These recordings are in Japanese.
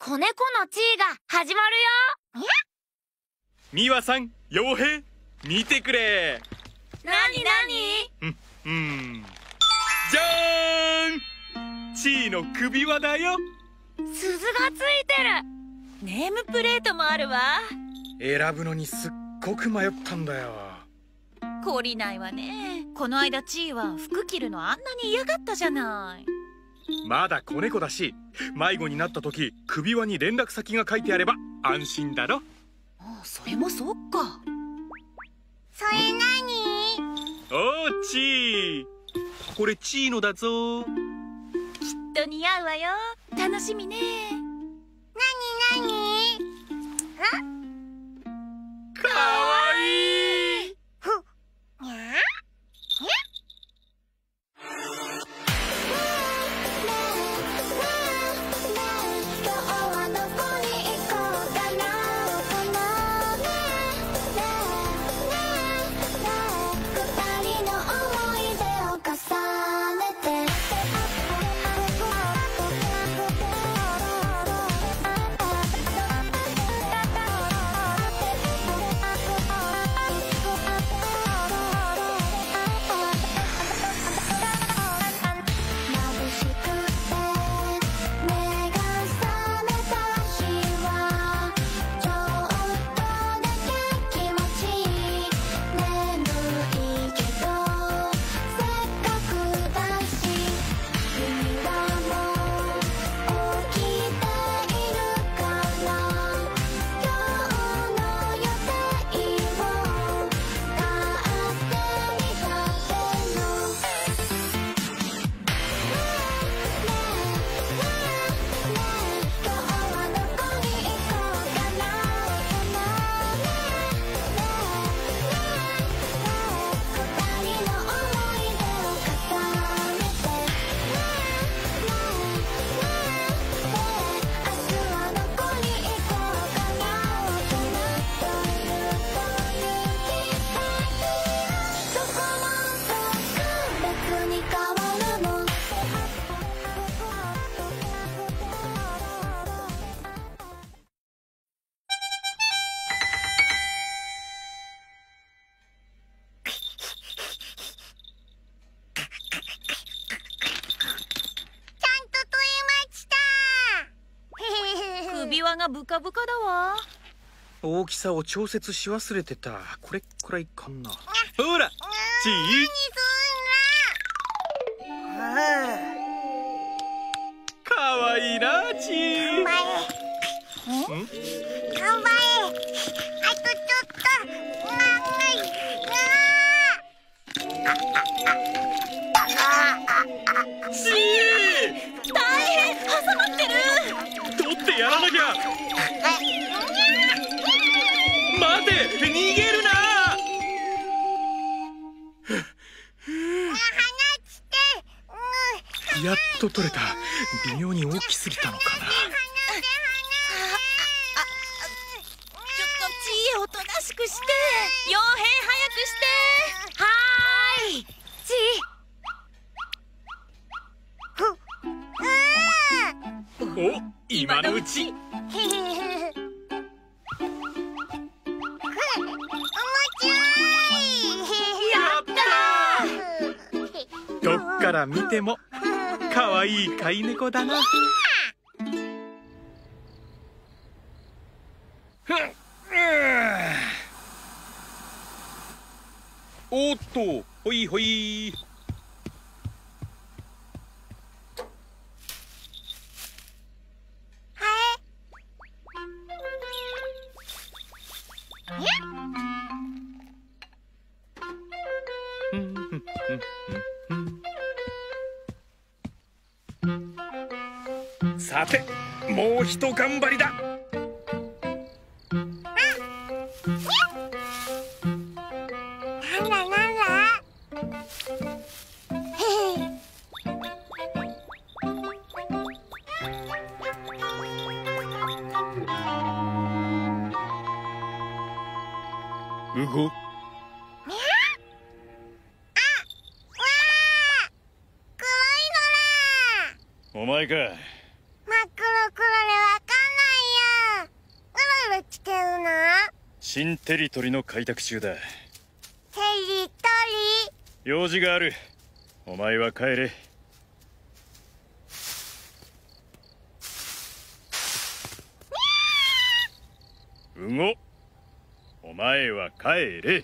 子猫の地位が始まるよ。美和さん、傭兵、見てくれ。なになに？じゃーん、地位の首輪だよ。鈴がついてる。ネームプレートもあるわ。選ぶのにすっごく迷ったんだよ。懲りないわね。この間チーは服着るのあんなに嫌がったじゃない。まだ子猫だし、迷子になった時首輪に連絡先が書いてあれば安心だろ。ああ、それもそっか。それなに？おー、チー、これチーのだぞ。きっと似合うわよ。楽しみね。なになに？かわいい。にゃ？首輪がブカブカだわ。大きさを調節し忘れてた。これくらいかな。ほら、チー。かわいいな、チー。頑張れ。あとちょっと。チー。大変、挟まってる。取ってやらなきゃ。待て、逃げるな。やっと取れた。微妙に大きすぎたのかな。ちょっとチーおとなしくして。傭兵早くして。はーい。お、今のうち。どっから見てもかわいい飼い猫だな。おっと、ほいほい。さて、もうひと頑張りだ。うご。お前か。真っ黒黒でわかん新テリトリの開拓中だ。テリト用事がある。お前は帰れ。うご、お前は帰れ。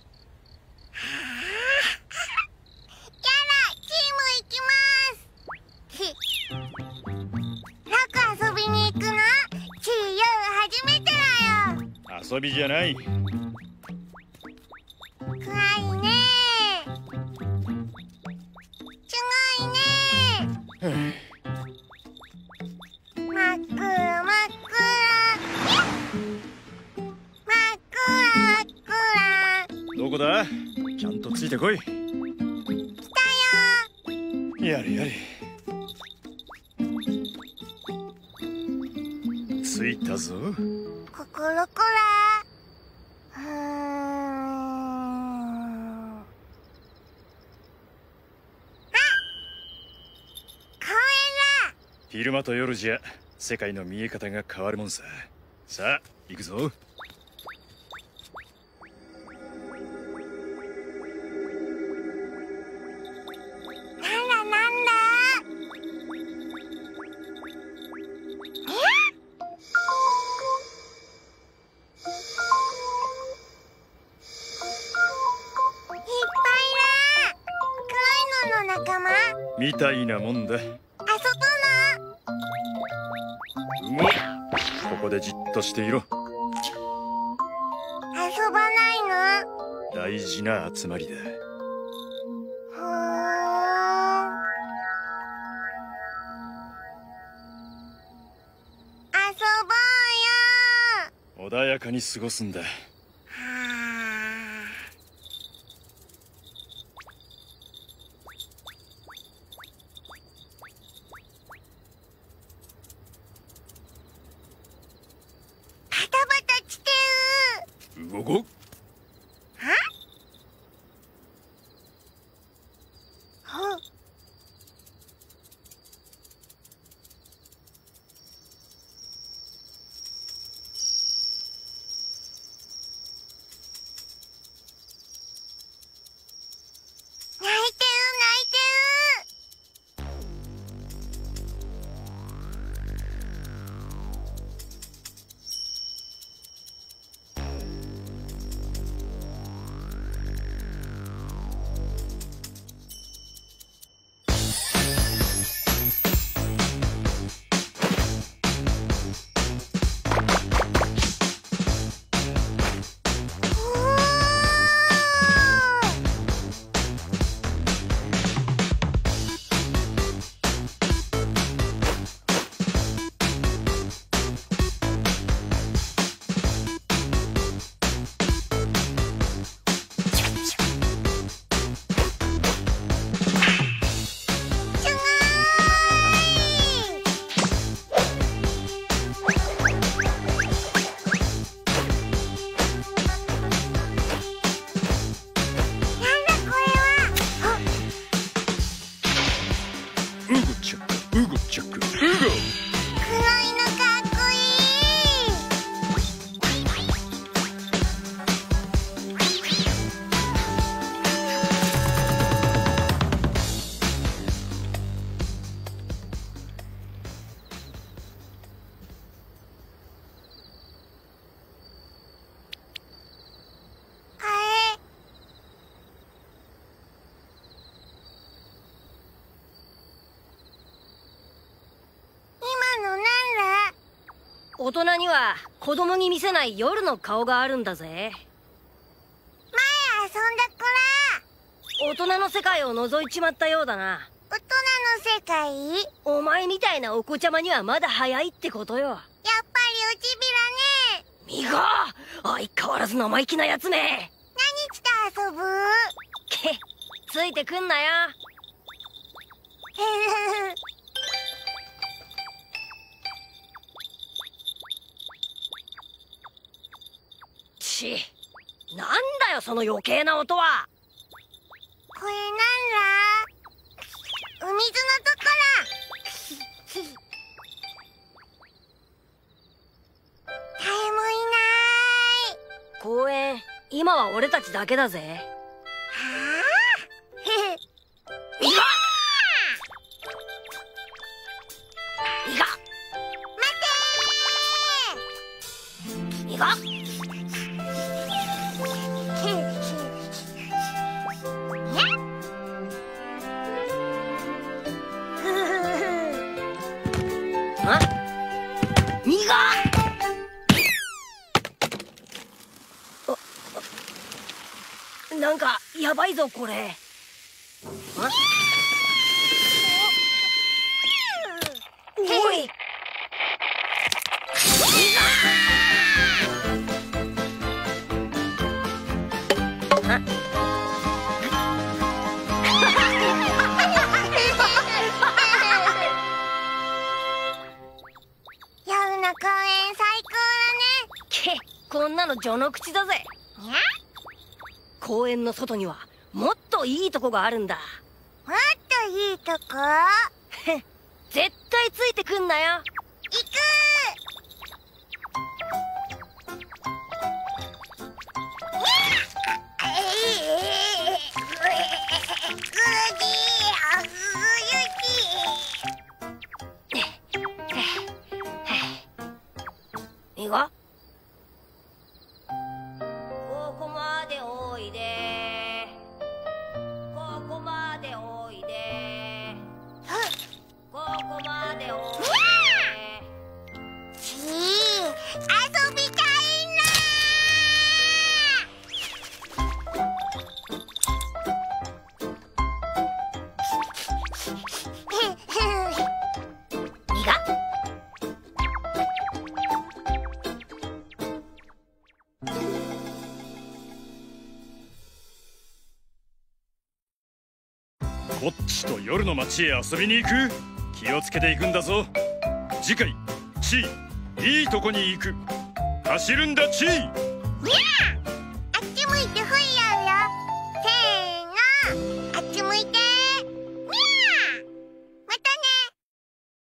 遊びに行くの？チーユー初めてだよ。遊びじゃない。暗いね。すごいね。真っ暗真っ暗。真っ暗真っ暗。どこだ？ちゃんとついてこい。来たよ。やれやれ。着いたぞ。こころこら。公園だ。昼間と夜じゃ世界の見え方が変わるもんさ。さあ行くぞ。なんだなんだ。仲間みたいなもんだ。遊ぶの？うご、ここでじっとしていろ。遊ばないの？大事な集まりだ。ほー。遊ぼうよ。穏やかに過ごすんだ。うご。大人には子供に見せない夜の顔があるんだぜ。前遊んだ子ら。大人の世界を覗いちまったようだな。大人の世界？お前みたいなお子ちゃまにはまだ早いってことよ。やっぱりおちびらね。ミゴ、相変わらず生意気なやつめ。何して遊ぶ？け、ついてくんなよ。なんだよその余計な音は。これなんだ？お水のところ。誰もいない。公園今は俺たちだけだぜ。いがいがいがあいがなんかやばいぞこれ。おい夜の公園最高けこんなの序の口だぜ。だね。公園の外にはもっといいとこがあるんだ。もっといいとこ絶対ついてくんなよ。行く。いいがここまでおいで、ここまでおいで、ここまでおいで。遊びたいな。いがこっちと夜の街へ遊びに行く。気をつけていくんだぞ。次回チーいいとこに行く。走るんだチー。あっち向いてほい。